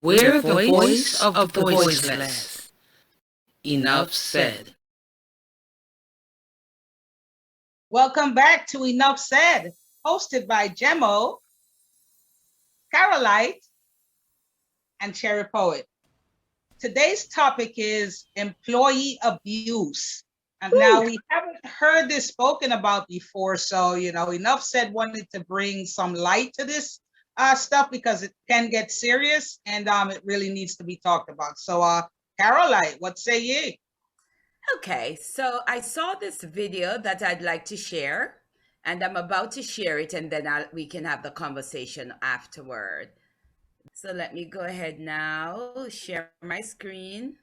We're the voice of the voiceless. Enough said. Welcome back to Enough Said, hosted by Gemmo, Carolite, and Cherry Poet. Today's topic is employee abuse. And now we haven't heard this spoken about before, so Enough Said wanted to bring some light to this stuff because it can get serious and it really needs to be talked about. So, Carolite, what say ye? Okay, so I saw this video that I'd like to share, and I'm about to share it, and then we can have the conversation afterward. So let me go ahead now, share my screen.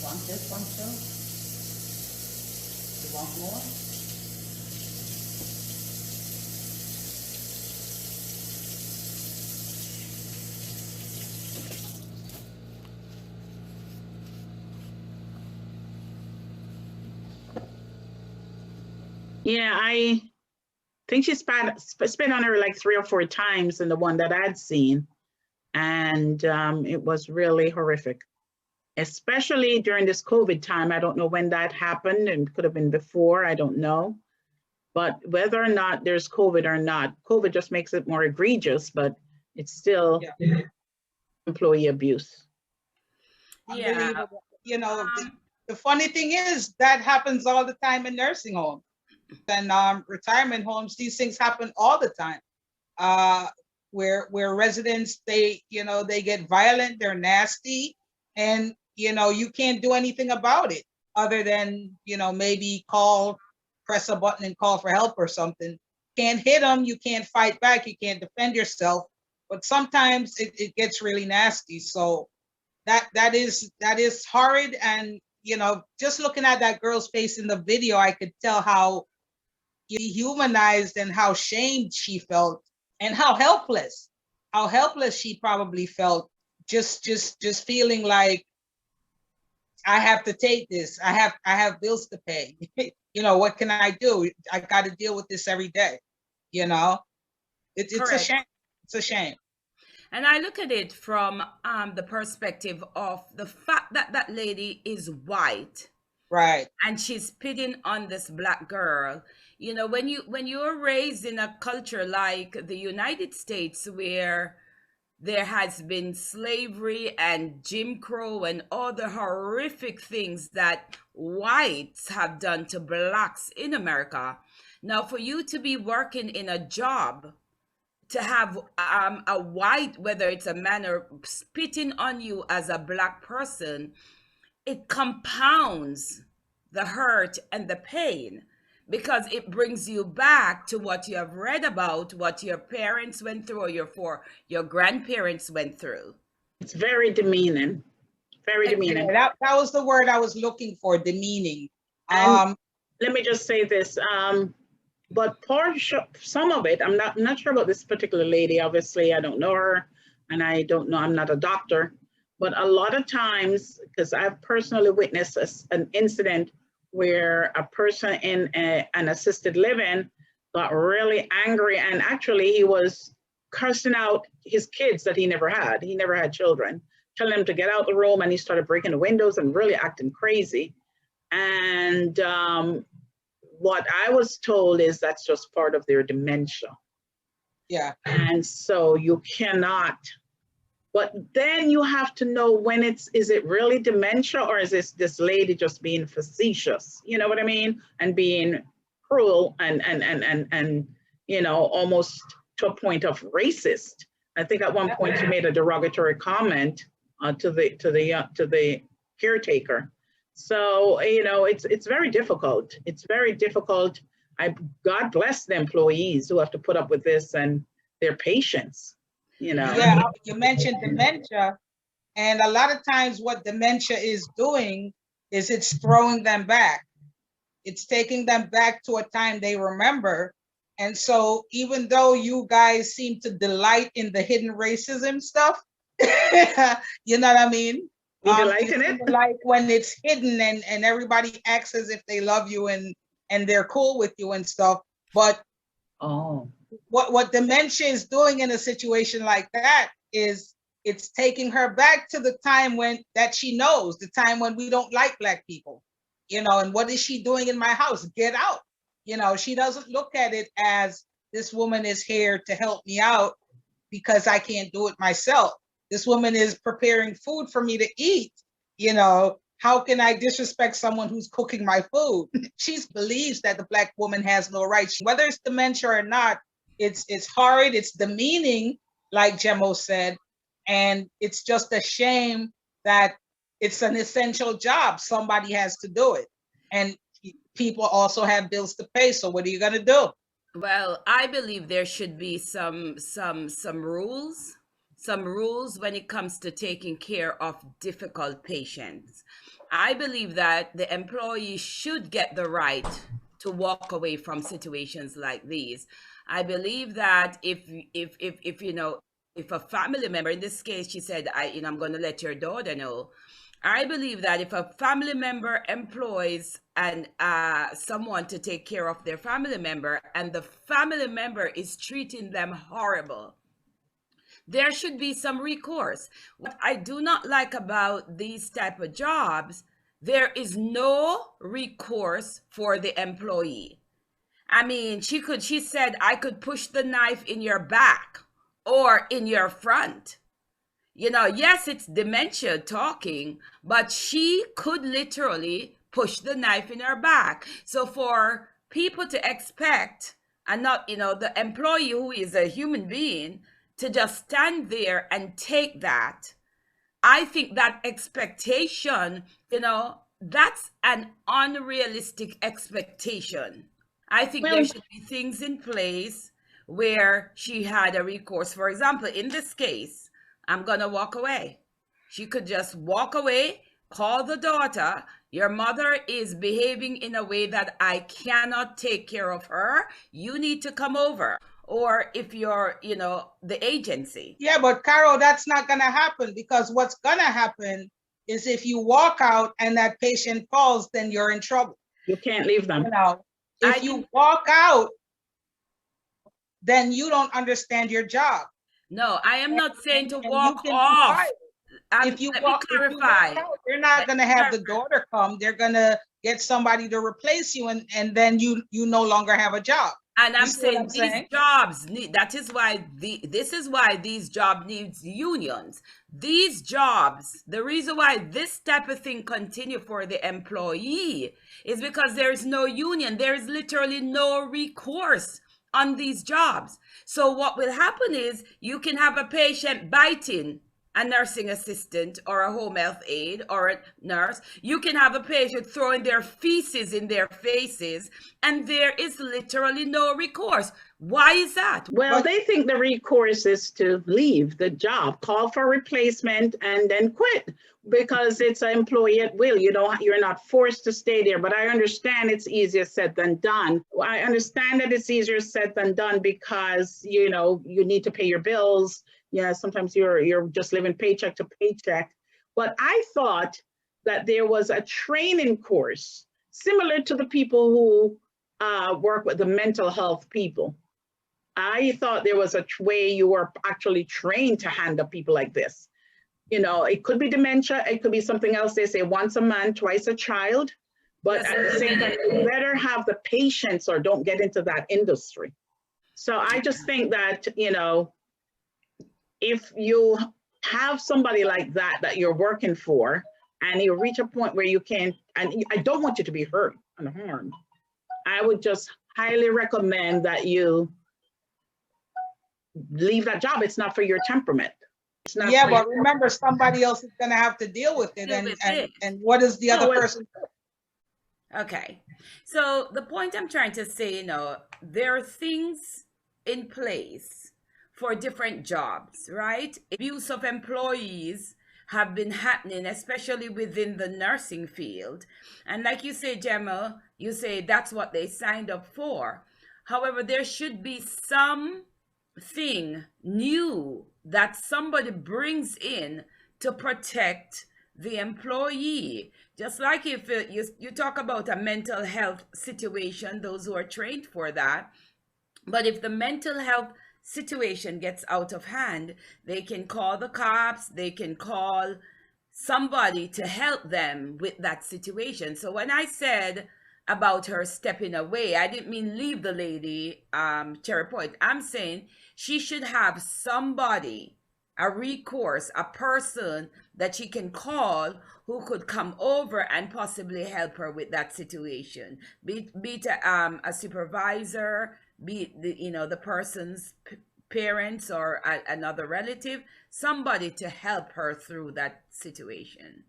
Want this one too? You want more? Yeah, I think she spit on her like 3 or 4 times in the one that I'd seen. And it was really horrific, especially during this COVID time. I don't know when that happened, and it could have been before, I don't know. But whether or not there's COVID or not, COVID just makes it more egregious, but it's still employee abuse. Yeah. The funny thing is that happens all the time in nursing homes and retirement homes. These things happen all the time. Where residents, they get violent, they're nasty, and you can't do anything about it other than maybe press a button and call for help or something. Can't hit them, you can't fight back, you can't defend yourself, but sometimes it gets really nasty. So that is horrid. And just looking at that girl's face in the video, I could tell how dehumanized and how shamed she felt, and how helpless she probably felt, just feeling like, I have to take this, I have bills to pay. What can I do? I got to deal with this every day. It's a shame. It's a shame. And I look at it from the perspective of the fact that that lady is white, right, and she's spitting on this black girl. When you're raised in a culture like the United States, where there has been slavery and Jim Crow and all the horrific things that whites have done to blacks in America. Now, for you to be working in a job, to have a white, whether it's a man or spitting on you as a black person, it compounds the hurt and the pain, because it brings you back to what you have read about, what your parents went through, or your grandparents went through. It's very demeaning. Very demeaning. That was the word I was looking for, demeaning. Let me just say this. But some of it, I'm not sure about this particular lady. Obviously, I don't know her, and I don't know, I'm not a doctor. But a lot of times, because I've personally witnessed an incident where a person in an assisted living got really angry, and actually he was cursing out his kids that he never had. He never had children, telling them to get out the room, and he started breaking the windows and really acting crazy. And what I was told is that's just part of their dementia. Yeah. And so you cannot, but then you have to know when is it really dementia, or is this lady just being facetious? You know what I mean? And being cruel and almost to a point of racist. I think at one point she made a derogatory comment to the caretaker. So it's very difficult. It's very difficult God bless the employees who have to put up with this and their patience, you know. Yeah, you mentioned dementia, and a lot of times what dementia is doing is it's throwing them back. It's taking them back to a time they remember. And so even though you guys seem to delight in the hidden racism stuff, you know what I mean? We delight in it. Like when it's hidden and everybody acts as if they love you and they're cool with you and stuff. But what dementia is doing in a situation like that is it's taking her back to the time when that she knows, the time when we don't like Black people, you know, and what is she doing in my house? Get out. You know, she doesn't look at it as this woman is here to help me out because I can't do it myself. This woman is preparing food for me to eat. You know, how can I disrespect someone who's cooking my food? She believes that the Black woman has no rights. Whether it's dementia or not, it's hard, it's demeaning, like Jemo said, and it's just a shame that it's an essential job. Somebody has to do it. And people also have bills to pay. So what are you going to do? Well, I believe there should be some rules when it comes to taking care of difficult patients. I believe that the employee should get the right to walk away from situations like these. I believe that if you know, if a family member, in this case, she said, I'm going to let your daughter know. I believe that if a family member employs someone to take care of their family member and the family member is treating them horrible, there should be some recourse. What I do not like about these type of jobs, there is no recourse for the employee. I mean, she said, I could push the knife in your back or in your front. You know, yes, it's dementia talking, but she could literally push the knife in her back. So for people to expect, and not, you know, the employee who is a human being to just stand there and take that, I think that expectation, you know, that's an unrealistic expectation. I think there should be things in place where she had a recourse. For example, in this case, I'm going to walk away. She could just walk away, call the daughter. Your mother is behaving in a way that I cannot take care of her. You need to come over. Or if you're, you know, the agency. Yeah, but Carol, that's not going to happen, because what's going to happen is if you walk out and that patient falls, then you're in trouble. You can't leave them. You know, if you walk out, then you don't understand your job. No, I am not saying to walk off. If you walk out, they're not going to have the daughter come. They're going to get somebody to replace you, and then you no longer have a job. And I'm saying these jobs need, that is why this is why these jobs needs unions. These jobs, the reason why this type of thing continue for the employee is because there is no union. There is literally no recourse on these jobs. So what will happen is you can have a patient biting a nursing assistant or a home health aide or a nurse. You can have a patient throwing their feces in their faces, and there is literally no recourse. Why is that? Well, they think the recourse is to leave the job, call for replacement, and then quit, because it's an employee at will. You're not forced to stay there. But I understand it's easier said than done. I understand that it's easier said than done because, you know, you need to pay your bills. Yeah, sometimes you're just living paycheck to paycheck. But I thought that there was a training course similar to the people who work with the mental health people. I thought there was a way you were actually trained to handle people like this. You know, it could be dementia, it could be something else. They say once a man, twice a child. But at the same time, you better have the patience or don't get into that industry. So I just think that, you know, if you have somebody like that you're working for, and you reach a point where you can't, and I don't want you to be hurt and harmed, I would just highly recommend that you leave that job. It's not for your temperament. It's not. Yeah, but remember, somebody else is going to have to deal with it. And what does the other person do? Okay. So the point I'm trying to say, there are things in place for different jobs, right? Abuse of employees have been happening, especially within the nursing field. And like you say, Gemma, you say that's what they signed up for. However, there should be something new that somebody brings in to protect the employee. Just like if you talk about a mental health situation, those who are trained for that. But if the mental health situation gets out of hand, they can call the cops, they can call somebody to help them with that situation. So when I said about her stepping away, I didn't mean leave the lady, Cherry Point. I'm saying she should have somebody, a recourse, a person that she can call who could come over and possibly help her with that situation. Be it a supervisor, be it the person's parents or another relative, somebody to help her through that situation.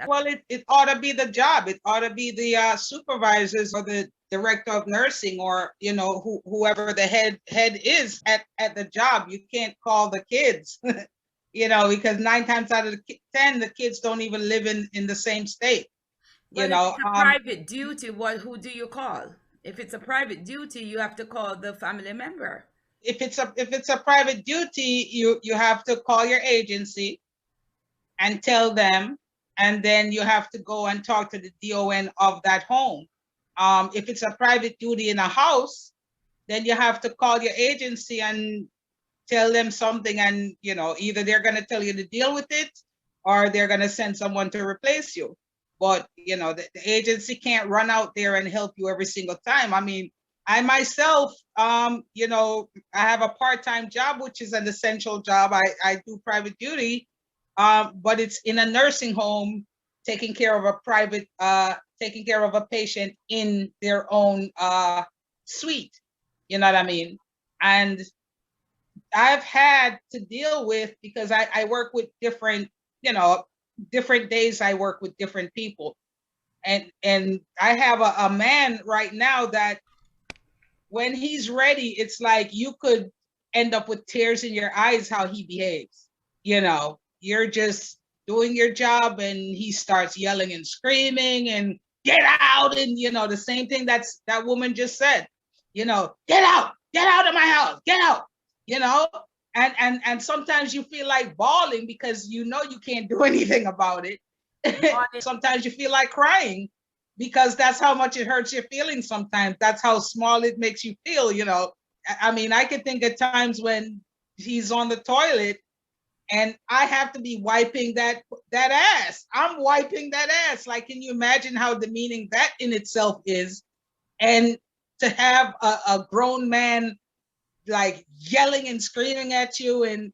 Well, it ought to be the job. It ought to be the supervisors or the director of nursing, or whoever the head is at the job. You can't call the kids, because 9 times out of 10 the kids don't even live in the same state. But if it's a private duty, who do you call? If it's a private duty, you have to call the family member. If it's a private duty, you have to call your agency and tell them. And then you have to go and talk to the DON of that home. If it's a private duty in a house, then you have to call your agency and tell them something. And, either they're going to tell you to deal with it, or they're going to send someone to replace you. But, the agency can't run out there and help you every single time. I mean, I myself, I have a part-time job, which is an essential job. I do private duty. But it's in a nursing home, taking care of a patient in their own suite. You know what I mean? And I've had to deal with, because I work with different days I work with different people. And I have a man right now that when he's ready, it's like you could end up with tears in your eyes how he behaves. You're just doing your job and he starts yelling and screaming and get out. And, the same thing that woman just said, get out of my house, get out, and sometimes you feel like bawling because you can't do anything about it. Sometimes you feel like crying because that's how much it hurts your feelings. Sometimes that's how small it makes you feel. I mean, I could think of times when he's on the toilet and I have to be wiping that ass. I'm wiping that ass. Like, can you imagine how demeaning that in itself is? And to have a grown man like yelling and screaming at you, and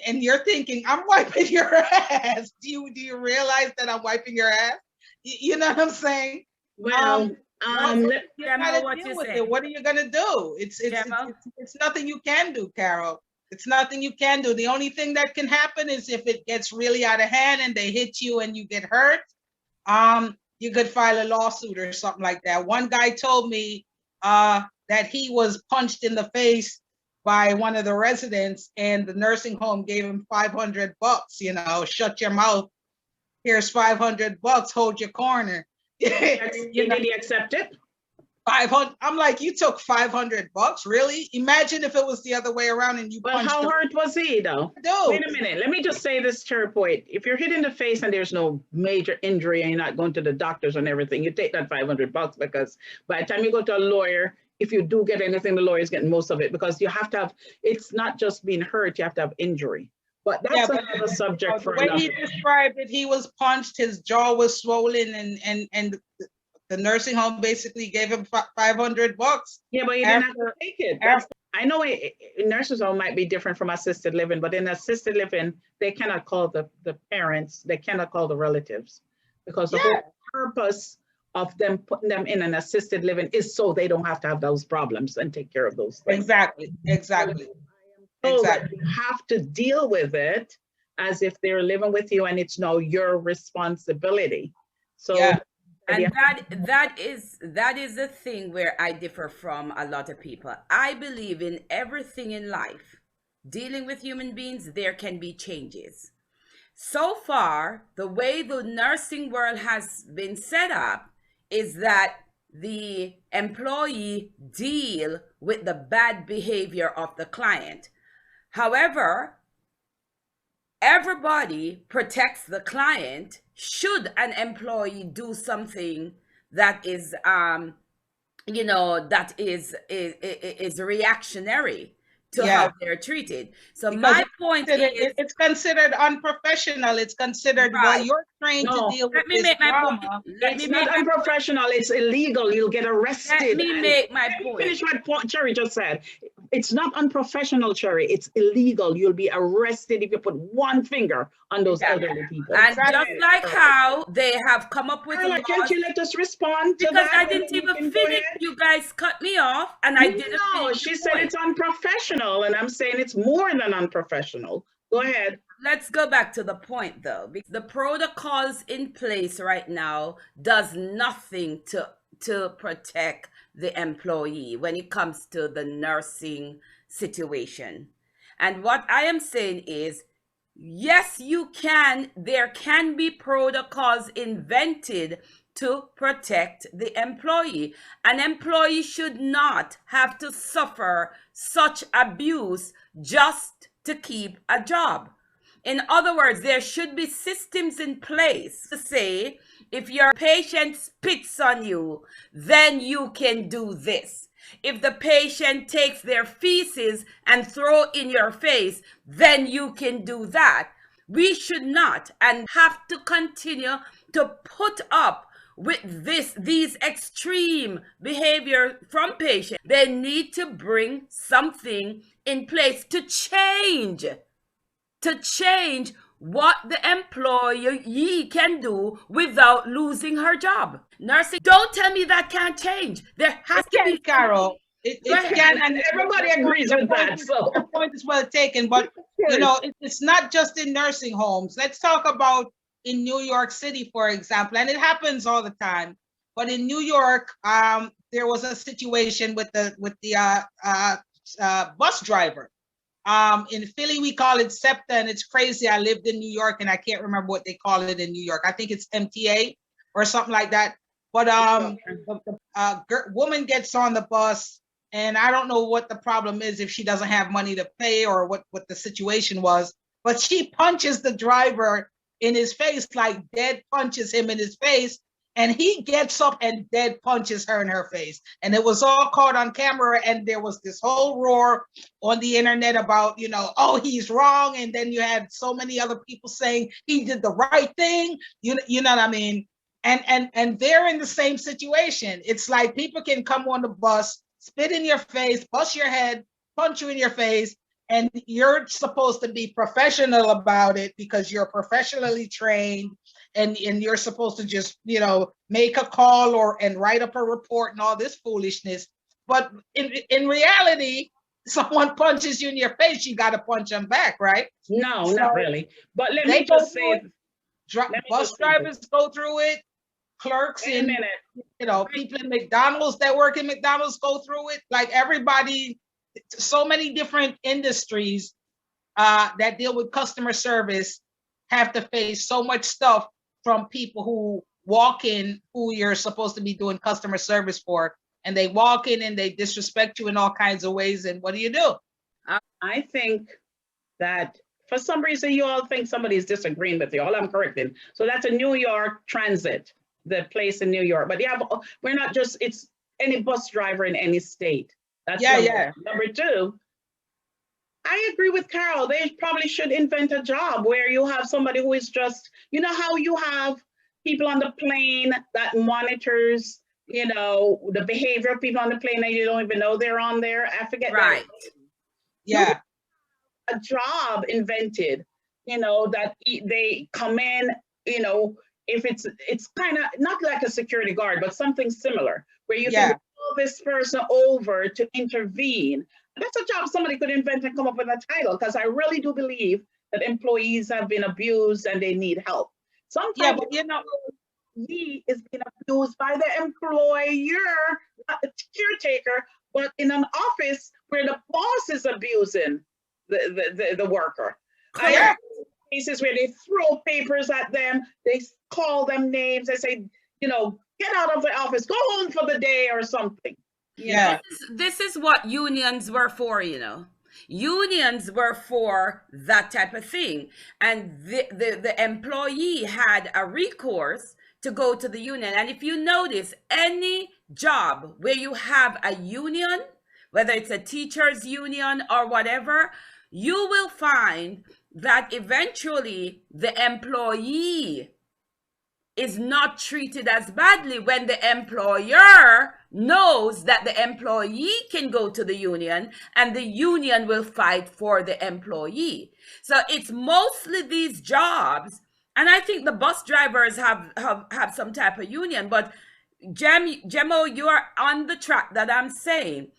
you're thinking, I'm wiping your ass. Do you realize that I'm wiping your ass? You know what I'm saying? Well, what are you gonna do? It's nothing you can do, Carol. It's nothing you can do. The only thing that can happen is if it gets really out of hand and they hit you and you get hurt, you could file a lawsuit or something like that. One guy told me that he was punched in the face by one of the residents, and the nursing home gave him $500. Shut your mouth. Here's $500. Hold your corner. Did he accept it? 500. I'm like, you took $500, really? Imagine if it was the other way around and you punched. But how hurt was he, though? Dude. Wait a minute. Let me just say this, Cherry Point. If you're hit in the face and there's no major injury and you're not going to the doctors and everything, you take that $500, because by the time you go to a lawyer, if you do get anything, the lawyer's getting most of it, because you have to have. It's not just being hurt; you have to have injury. But that's another subject for another. The way he described it, he was punched, his jaw was swollen, and the nursing home basically gave him $500. Yeah, but he didn't have to take it. I know a nursing home might be different from assisted living, but in assisted living, they cannot call the parents, they cannot call the relatives, because the whole purpose of them putting them in an assisted living is so they don't have to have those problems and take care of those things. Exactly. So that you have to deal with it as if they're living with you and it's now your responsibility. So And that is the thing where I differ from a lot of people. I believe in everything in life. Dealing with human beings, there can be changes. So far, the way the nursing world has been set up is that the employee deal with the bad behavior of the client. However, everybody protects the client should an employee do something that is that is reactionary to how they're treated. So Because my point is, it's considered unprofessional. It's considered, well, Right. you're trained to No. deal with let me this make my drama. point. Let me It's make not my point. unprofessional. It's illegal. You'll get arrested. Let me And make my let me point. finish what Cherry just said. It's not unprofessional, Cherry. It's illegal. You'll be arrested if you put one finger on those elderly people. And just like how they have come up with Carla, can't laws, you let us respond to because that? I and didn't then you even can go finish. ahead? You guys cut me off, and I didn't No, finish. she the said point. it's unprofessional, and I'm saying it's more than unprofessional. Go ahead. Let's go back to the point, though, because the protocols in place right now does nothing to protect the employee when it comes to the nursing situation. And what I am saying is, yes, there can be protocols invented to protect the employee. An employee should not have to suffer such abuse just to keep a job. In other words, there should be systems in place to say, if your patient spits on you, then you can do this. If the patient takes their feces and throw in your face, then you can do that. We should not and have to continue to put up with these extreme behavior from patients. They need to bring something in place to change what the employee can do without losing her job. Nursing, don't tell me that can't change. There has to be, Carol. It can, And everybody agrees with that. So your point is well taken, but you know, it's not just in nursing homes. Let's talk about in New York City, for example, and it happens all the time. But in New York, there was a situation with the bus driver. In Philly, we call it SEPTA, and it's crazy. I lived in New York, and I can't remember what they call it in New York. I think it's MTA or something like that. But the woman gets on the bus, and I don't know what the problem is, if she doesn't have money to pay or what the situation was. But she punches the driver in his face, like dead punches him in his face. And he gets up and dead punches her in her face. And it was all caught on camera. And there was this whole roar on the internet about, oh, he's wrong. And then you had so many other people saying he did the right thing. You know what I mean? And they're in the same situation. It's like people can come on the bus, spit in your face, bust your head, punch you in your face. And you're supposed to be professional about it because you're professionally trained. And you're supposed to just, make a call and write up a report and all this foolishness. But in reality, someone punches you in your face, you got to punch them back, right? No, not really. But let me just say, bus drivers go through it. Clerks and people in McDonald's that work in McDonald's go through it. Like everybody, so many different industries that deal with customer service have to face so much stuff from people who walk in, who you're supposed to be doing customer service for, and they walk in and they disrespect you in all kinds of ways. And what do you do? I think that for some reason you all think somebody's disagreeing with you. All I'm correcting. So that's a New York Transit, the place in New York. But yeah, we're not just, it's any bus driver in any state. That's number two. I agree with Carol. They probably should invent a job where you have somebody who is just, how you have people on the plane that monitors, the behavior of people on the plane and you don't even know they're on there. I forget. Right. Yeah. A job invented, that they come in, if it's kind of not like a security guard, but something similar where you can call this person over to intervene. That's a job somebody could invent and come up with a title, because I really do believe that employees have been abused and they need help. Sometimes, but employee is being abused by the employer, not the caretaker, but in an office where the boss is abusing the worker. Yeah. Cases where they throw papers at them, they call them names, they say, get out of the office, go home for the day or something. Yeah. This is what unions were for, Unions were for that type of thing. And the employee had a recourse to go to the union. And if you notice, any job where you have a union, whether it's a teachers union or whatever, you will find that eventually the employee is not treated as badly when the employer knows that the employee can go to the union and the union will fight for the employee. So it's mostly these jobs, and I think the bus drivers have some type of union, but Jemo, you are on the track that I'm saying.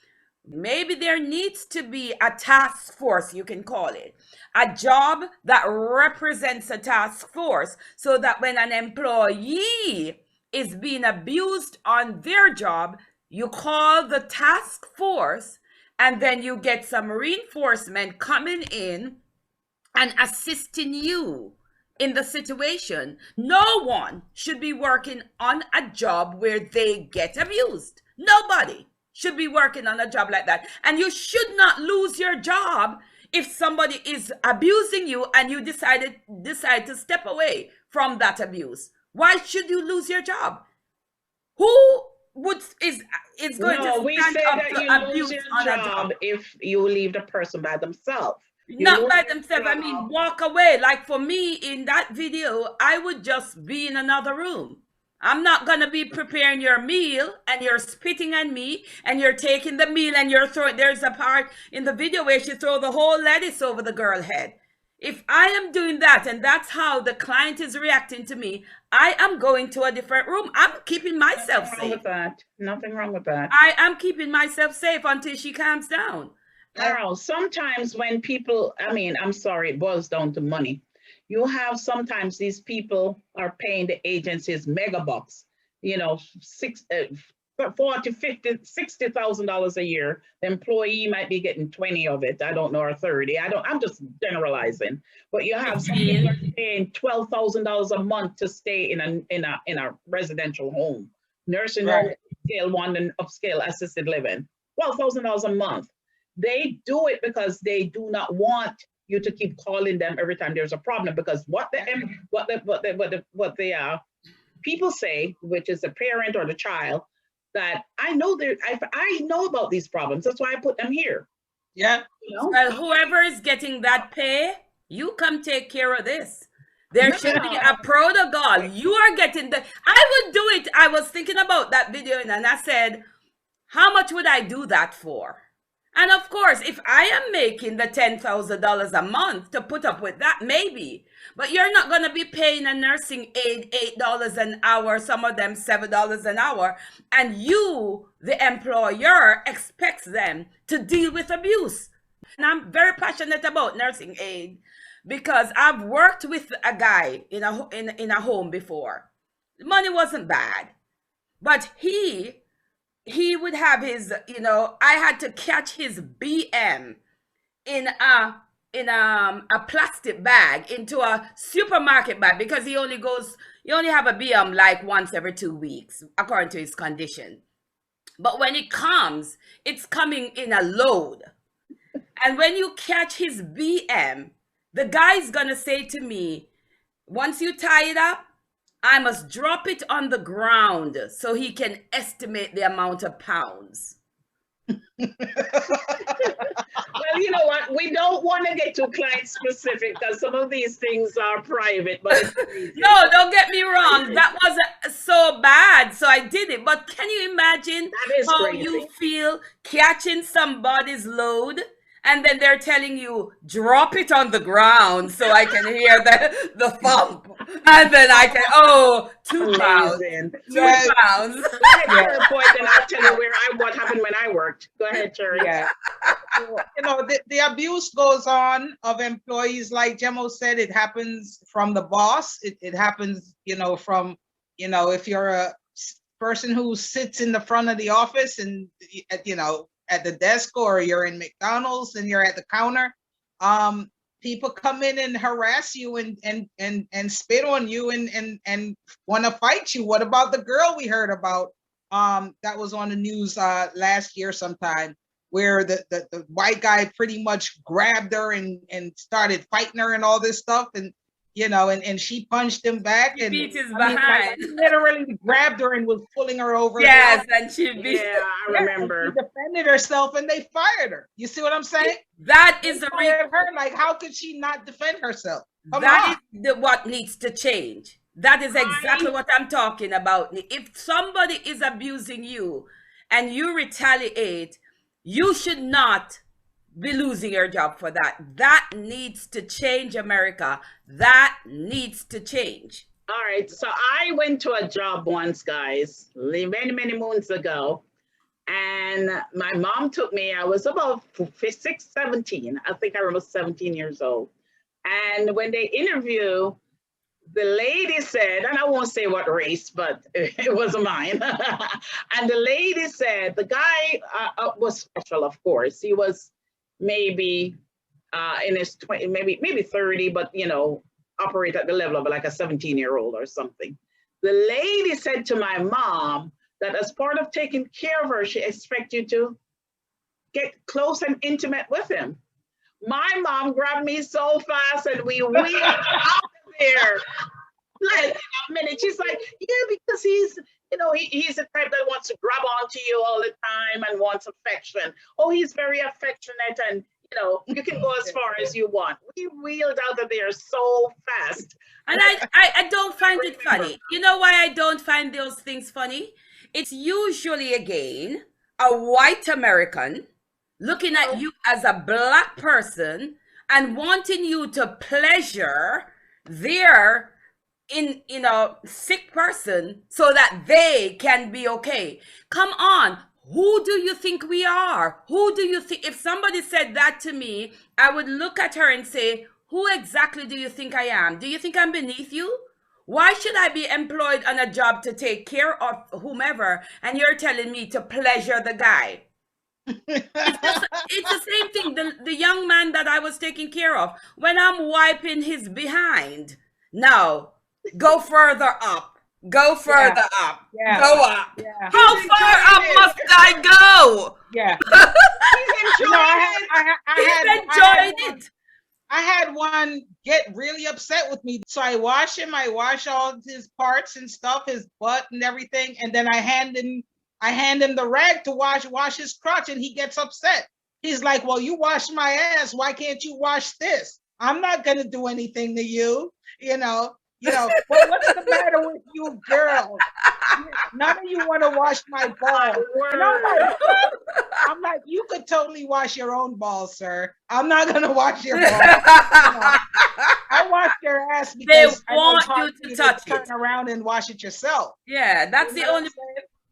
Maybe there needs to be a task force, you can call it, a job that represents a task force, so that when an employee is being abused on their job, you call the task force and then you get some reinforcement coming in and assisting you in the situation. No one should be working on a job where they get abused. Nobody should be working on a job like that. And you should not lose your job if somebody is abusing you and you decide to step away from that abuse. Why should you lose your job? Who is going to stand up to abuse on a job if you leave the person by themselves? Not by themselves. I mean, walk away. Like for me in that video, I would just be in another room. I'm not going to be preparing your meal and you're spitting on me and you're taking the meal and you're throwing. There's a part in the video where she throw the whole lettuce over the girl's head. If I am doing that and that's how the client is reacting to me, I am going to a different room. I'm keeping myself safe. Nothing wrong with that. I am keeping myself safe until she calms down. Carol, sometimes when people, I'm sorry, it boils down to money. You have sometimes these people are paying the agencies mega bucks, $40,000, $50,000, $60,000 a year. The employee might be getting 20 of it. I don't know, or 30. I'm just generalizing. But you have some people paying $12,000 a month to stay in a residential home, nursing home, scale 1 and upscale assisted living. $12,000 a month. They do it because they do not want you to keep calling them every time there's a problem, because what the people say, which is the parent or the child, that I know about these problems. That's why I put them here. Yeah. Well, whoever is getting that pay, you come take care of this. There should be a protocol. You are getting I would do it. I was thinking about that video and I said, how much would I do that for? And of course, if I am making the $10,000 a month to put up with that, maybe. But you're not going to be paying a nursing aide $8 an hour, some of them $7 an hour. And you, the employer, expects them to deal with abuse. And I'm very passionate about nursing aid because I've worked with a guy in a home before. The money wasn't bad, but he would have his, I had to catch his BM in a plastic bag into a supermarket bag because he only have a BM like once every 2 weeks, according to his condition. But when it comes, it's coming in a load. And when you catch his BM, the guy's gonna say to me, once you tie it up, I must drop it on the ground so he can estimate the amount of pounds. Well, you know what? We don't want to get too client specific because some of these things are private. But no, don't get me wrong. That wasn't so bad, so I did it. But can you imagine how crazy. You feel catching somebody's load? And then they're telling you, drop it on the ground so I can hear the thump. And then I can, 2 pounds. 2 pounds. At point, then I'll tell you what happened when I worked. Go ahead, Cherry. Yeah. The abuse goes on of employees. Like Jemo said, it happens from the boss. It happens, from if you're a person who sits in the front of the office and, at the desk, or you're in McDonald's and you're at the counter, people come in and harass you and spit on you and want to fight you. What about the girl we heard about that was on the news last year sometime, where the white guy pretty much grabbed her and started fighting her and all this stuff, and and she punched him back and beat his I mean, behind. he literally grabbed her and was pulling her over. Yes, and she beat. Yeah, I remember. She defended herself and they fired her. You see what I'm saying? That is They a fired her. Like, how could she not defend herself? That is what needs to change. That is exactly what I'm talking about. If somebody is abusing you and you retaliate, you should not be losing your job for that. That needs to change, America. That needs to change. All right. So I went to a job once, guys, many, many moons ago. And my mom took me, I was about 17. I think I was 17 years old. And when they interview, the lady said, and I won't say what race, but it wasn't mine. And the lady said, the guy was special, of course. He was maybe in his 20, maybe 30, but operate at the level of like a 17-year-old or something. The lady said to my mom that as part of taking care of her, she expects you to get close and intimate with him. My mom grabbed me so fast and we wheeled out of there. Like in a minute, she's like, yeah, because he's the type that wants to grab onto you all the time and wants affection. Oh, he's very affectionate, and you can go as far as you want. We wheeled out of there so fast. And I don't find it funny. You know why I don't find those things funny? It's usually, again, a white American looking at you as a black person and wanting you to pleasure their sick person so that they can be okay. Come on. Who do you think we are? Who do you think? If somebody said that to me, I would look at her and say, who exactly do you think I am? Do you think I'm beneath you? Why should I be employed on a job to take care of whomever, and you're telling me to pleasure the guy? It's the same thing. The young man that I was taking care of, when I'm wiping his behind, now go further up. Go further up. Yeah. Go up. Yeah. How far up must I go? Yeah. He's enjoying it. I had one get really upset with me. So I wash him. I wash all his parts and stuff, his butt and everything. And then I hand him the rag to wash his crotch, and he gets upset. He's like, well, you wash my ass. Why can't you wash this? I'm not going to do anything to you. Well, what's the matter with you, girl? None of you want to wash my balls. And I'm like, you could totally wash your own balls, sir. I'm not gonna wash your balls. I wash your ass because they want you to touch it. Turn around and wash it yourself. Yeah, that's the only.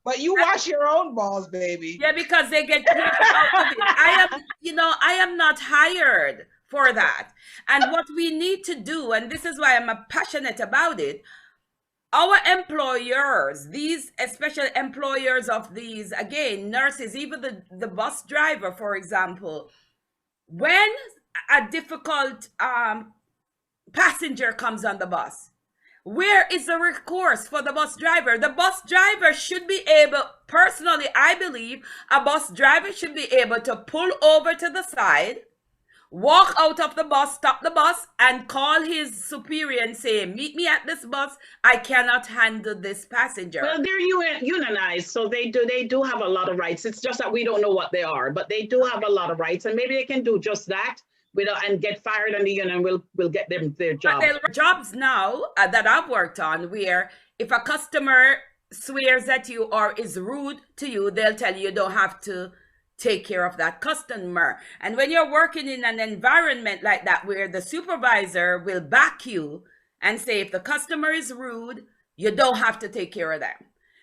But you wash your own balls, baby. Yeah, because they get pleasure out of it. I am not hired for that. And what we need to do, and this is why I'm passionate about it, our employers, these especially employers of these, again, nurses, even the bus driver, for example, when a difficult passenger comes on the bus, where is the recourse for the bus driver? The bus driver should be able, personally, I believe a bus driver should be able to pull over to the side, walk out of the bus, stop the bus, and call his superior and say, meet me at this bus. I cannot handle this passenger. Well, they're unionized, so they do have a lot of rights. It's just that we don't know what they are, but they do have a lot of rights, and maybe they can do just that and get fired, and the union will get them their job. But there are jobs now that I've worked on where if a customer swears at you or is rude to you, they'll tell you don't have to take care of that customer. And when you're working in an environment like that where the supervisor will back you and say, if the customer is rude, you don't have to take care of them.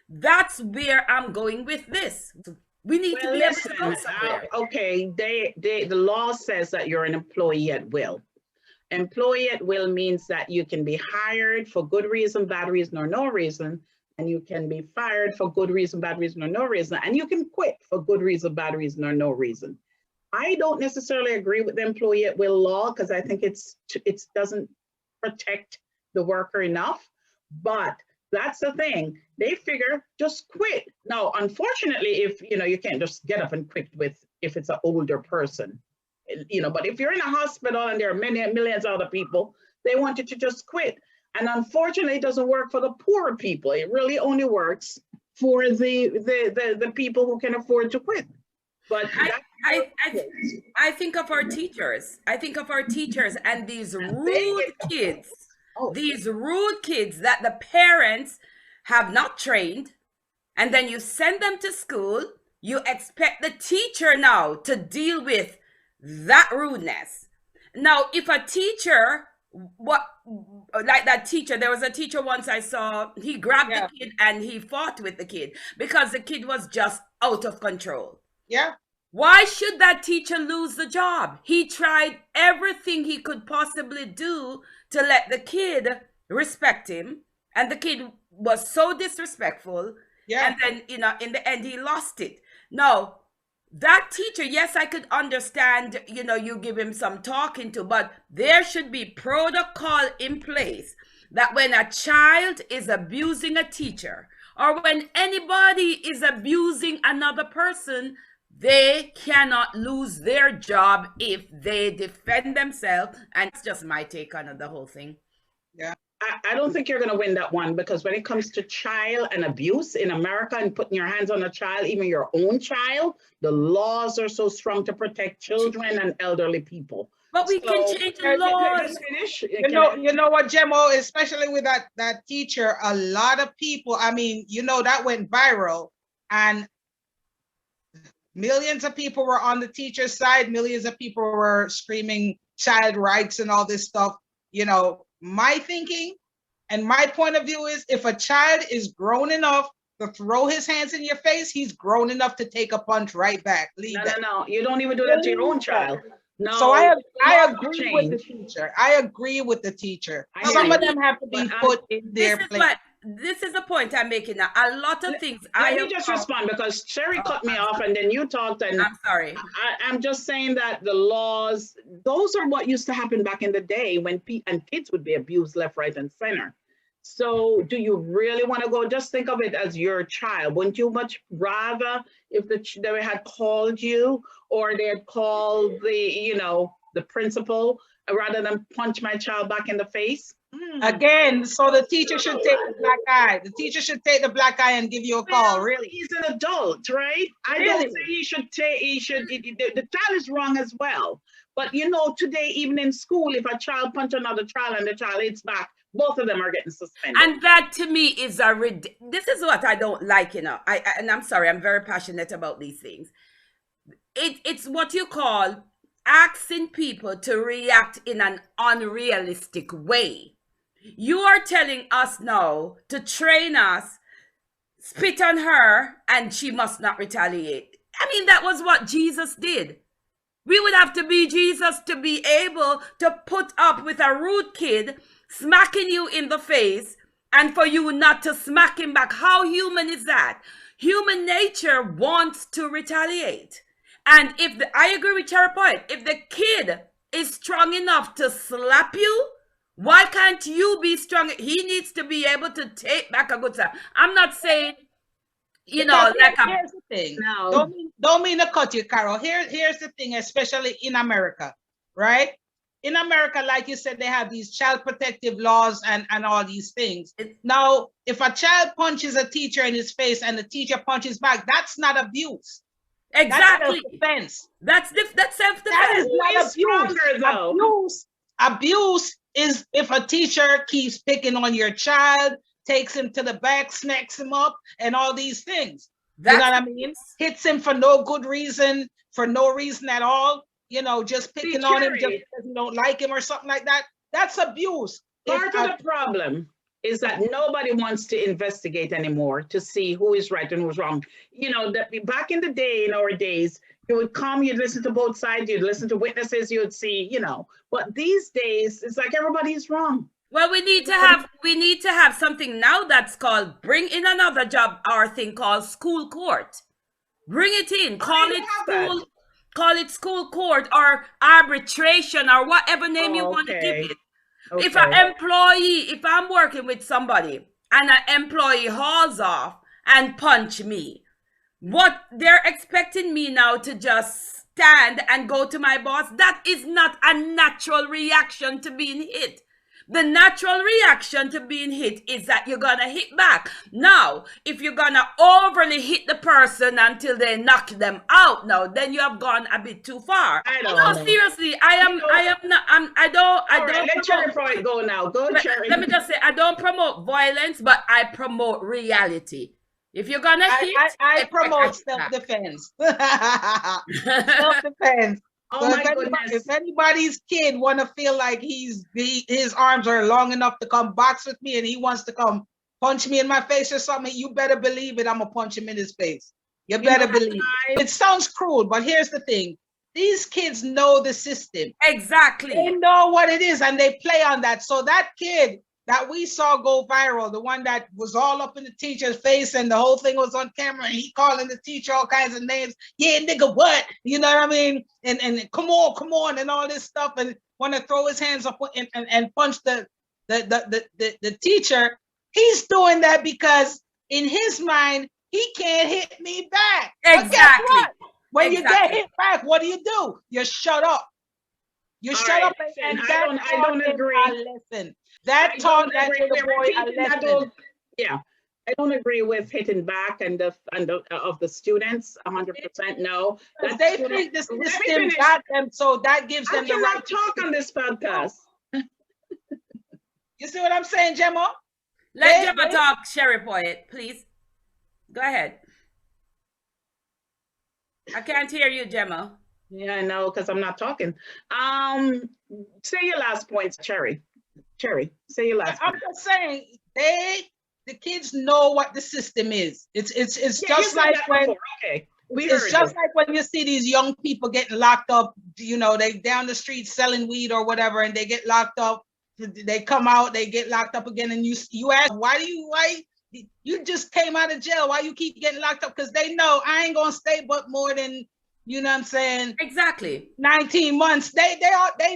That's where I'm going with this. We need to be able to go somewhere. Okay, the law says that you're an employee at will. Employee at will means that you can be hired for good reason, bad reason, or no reason, and you can be fired for good reason, bad reason, or no reason, and you can quit for good reason, bad reason, or no reason. I don't necessarily agree with the employee at will law because I think it doesn't protect the worker enough, but that's the thing. They figure just quit. Now, unfortunately, if you can't just get up and quit if it's an older person, but if you're in a hospital and there are millions of other people, they want you to just quit. And unfortunately, it doesn't work for the poor people. It really only works for the people who can afford to quit. But I think of our teachers. I think of our teachers and these rude kids. These rude kids that the parents have not trained, and then you send them to school. You expect the teacher now to deal with that rudeness. Now, if a teacher, like that teacher, there was a teacher once I saw, he grabbed the kid and he fought with the kid because the kid was just out of control. Yeah. Why should that teacher lose the job? He tried everything he could possibly do to let the kid respect him. And the kid was so disrespectful. Yeah. And then, in the end, he lost it. Now, that teacher, yes, I could understand, you give him some talking to, but there should be protocol in place that when a child is abusing a teacher or when anybody is abusing another person, they cannot lose their job if they defend themselves. And it's just my take on the whole thing. Yeah. I don't think you're going to win that one because when it comes to child and abuse in America and putting your hands on a child, even your own child, the laws are so strong to protect children and elderly people. But we can change the laws. You know what, Gemmo, especially with that teacher, a lot of people, that went viral and millions of people were on the teacher's side. Millions of people were screaming child rights and all this stuff. My thinking and my point of view is if a child is grown enough to throw his hands in your face, he's grown enough to take a punch right back. No. You don't even do that to your own child. No. So I agree with the teacher. I agree with the teacher. Some of them have to be put in their place. This is the point I'm making now. A lot of things. Let me just respond because Sherry cut me off and then you talked and I'm sorry. I'm just saying that the laws, those are what used to happen back in the day when kids would be abused left, right, and center. So do you really want to go? Just think of it as your child. Wouldn't you much rather if they had called you or they had called the principal rather than punch my child back in the face? Again, so the teacher should take the black eye. The teacher should take the black eye and give you a call. Really, he's an adult, right? I don't say he should take. The child is wrong as well. But today, even in school, if a child punch another child and the child hits back, both of them are getting suspended. And that to me is this is what I don't like. And I'm sorry, I'm very passionate about these things. It's what you call asking people to react in an unrealistic way. You are telling us now to train us, spit on her, and she must not retaliate. That was what Jesus did. We would have to be Jesus to be able to put up with a rude kid smacking you in the face and for you not to smack him back. How human is that? Human nature wants to retaliate. And I agree with Cherry Point, if the kid is strong enough to slap you, why can't you be strong? He needs to be able to take back a good slap. I'm not saying, here's the thing. No. Don't mean to cut you, Carol. Here's the thing, especially in America, right? In America, like you said, they have these child protective laws and all these things. Now, if a child punches a teacher in his face and the teacher punches back, that's not abuse. Exactly. That's self-defense. That is not abuse. Abuse is if a teacher keeps picking on your child, takes him to the back, smacks him up, and all these things. You know what I mean? Hits him for no good reason, for no reason at all. Just picking on him just because you don't like him or something like that. That's abuse. Part of the problem is that nobody wants to investigate anymore to see who is right and who's wrong. Back in the day, in our days, You would come, you'd listen to both sides, you'd listen to witnesses, you'd see, but these days it's like everybody's wrong. Well, we need to have something now that's called bring in another job or thing called school court. Bring it in, call it school court or arbitration or whatever name you want to give it. Okay. If I'm working with somebody and an employee hauls off and punch me, what they're expecting me now to just stand and go to my boss, that is not a natural reaction to being hit. The natural reaction to being hit is that you're gonna hit back. Now, if you're gonna overly hit the person until they knock them out, now then you have gone a bit too far. I don't know. Seriously, I don't. Let Cherry Freud go now. Go, Cherry. Let me just say, I don't promote violence, but I promote reality. If you're gonna hit, I promote self-defense. Self-defense. Oh my goodness. If anybody's kid want to feel like his arms are long enough to come box with me and he wants to come punch me in my face or something, you better believe it, I'm going to punch him in his face. You better believe it. It sounds cruel, but here's the thing. These kids know the system. Exactly. They know what it is and they play on that. So that kid that we saw go viral, the one that was all up in the teacher's face and the whole thing was on camera and he calling the teacher all kinds of names. Yeah, nigga, what? You know what I mean? And come on, and all this stuff, and want to throw his hands up and punch the teacher. He's doing that because in his mind, he can't hit me back. Exactly. When you get hit back, what do? You shut up. You shut up and I don't agree. Listen. That taught that little boy a lesson. Yeah, I don't agree with hitting back and of the students 100%. No, they think the system got them, so that gives them the right to talk on this podcast. You see what I'm saying, Gemma? Let Gemma talk, Sherry Poet, please. Go ahead. I can't hear you, Gemma. Yeah, I know, because I'm not talking. Say your last points, Cherry. Cherry, say your last point. I'm just saying, the kids know what the system is. It's just like when like when you see these young people getting locked up, they down the street selling weed or whatever, and they get locked up. They come out, they get locked up again, and you ask, why you just came out of jail? Why you keep getting locked up? Because they know I ain't gonna stay but more than, you know what I'm saying? Exactly. 19 months. They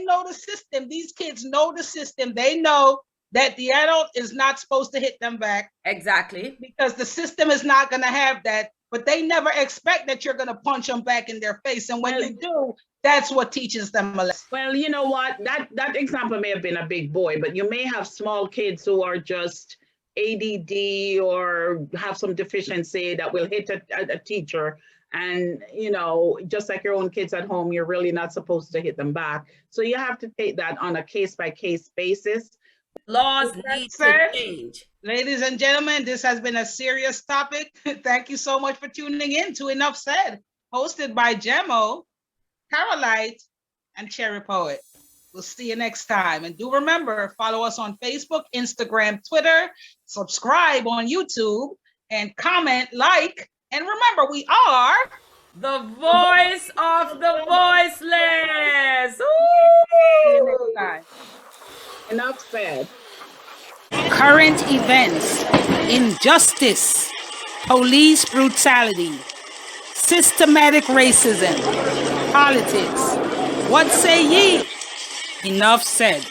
know the system. These kids know the system. They know that the adult is not supposed to hit them back. Exactly. Because the system is not going to have that. But they never expect that you're going to punch them back in their face. And when you do, that's what teaches them a lesson. Well, you know what? That example may have been a big boy, but you may have small kids who are just ADD or have some deficiency that will hit a teacher. And, just like your own kids at home, you're really not supposed to hit them back. So you have to take that on a case-by-case basis. Laws need to change. Ladies and gentlemen, this has been a serious topic. Thank you so much for tuning in to Enough Said, hosted by Gemmo, Carolite, and Cherry Poet. We'll see you next time. And do remember, follow us on Facebook, Instagram, Twitter, subscribe on YouTube, and comment, like. And remember, we are the voice of the voiceless. Enough said. Current events, injustice, police brutality, systematic racism, politics. What say ye? Enough said.